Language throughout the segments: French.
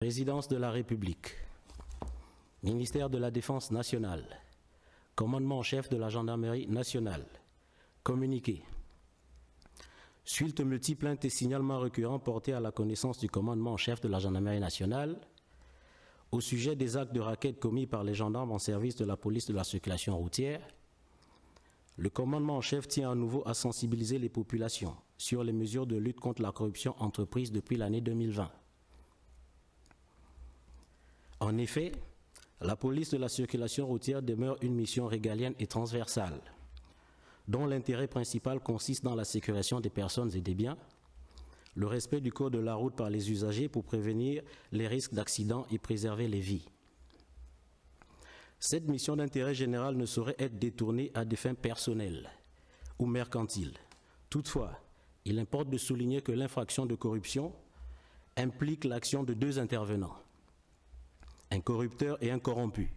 Présidence de la République, Ministère de la Défense nationale, Commandement en chef de la Gendarmerie nationale, communiqué. Suite aux multiples plaintes et signalements récurrents portés à la connaissance du commandement en chef de la Gendarmerie nationale, au sujet des actes de racket commis par les gendarmes en service de la police de la circulation routière, le commandement en chef tient à nouveau à sensibiliser les populations sur les mesures de lutte contre la corruption entreprises depuis l'année 2020. En effet, la police de la circulation routière demeure une mission régalienne et transversale, dont l'intérêt principal consiste dans la sécurisation des personnes et des biens, le respect du code de la route par les usagers pour prévenir les risques d'accidents et préserver les vies. Cette mission d'intérêt général ne saurait être détournée à des fins personnelles ou mercantiles. Toutefois, il importe de souligner que l'infraction de corruption implique l'action de deux intervenants, un corrupteur et un corrompu.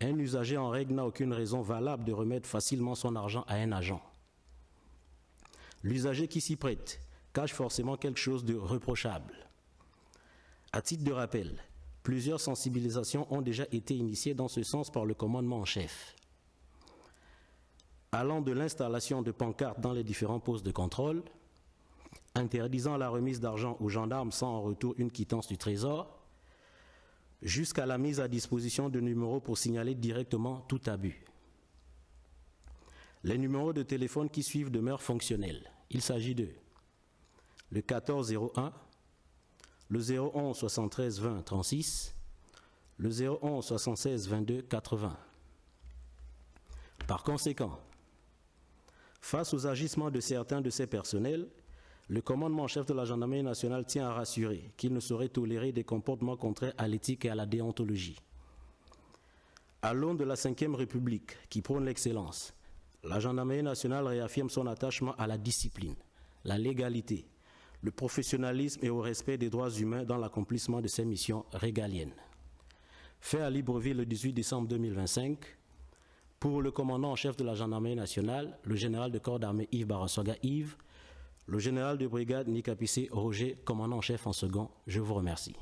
Un usager en règle n'a aucune raison valable de remettre facilement son argent à un agent. L'usager qui s'y prête cache forcément quelque chose de reprochable. À titre de rappel, plusieurs sensibilisations ont déjà été initiées dans ce sens par le commandement en chef. Allant de l'installation de pancartes dans les différents postes de contrôle, interdisant la remise d'argent aux gendarmes sans en retour une quittance du trésor, jusqu'à la mise à disposition de numéros pour signaler directement tout abus. Les numéros de téléphone qui suivent demeurent fonctionnels. Il s'agit de le 1401, le 011 73 20 36, le 011 76 22 80. Par conséquent, face aux agissements de certains de ces personnels, le commandement en chef de la Gendarmerie nationale tient à rassurer qu'il ne saurait tolérer des comportements contraires à l'éthique et à la déontologie. À l'aune de la Ve République, qui prône l'excellence, la Gendarmerie nationale réaffirme son attachement à la discipline, la légalité, le professionnalisme et au respect des droits humains dans l'accomplissement de ses missions régaliennes. Fait à Libreville le 18 décembre 2025, pour le commandant en chef de la Gendarmerie nationale, le général de corps d'armée Yves Barassoga Yves, le général de brigade Nikapissé Roger, commandant en chef en second, je vous remercie.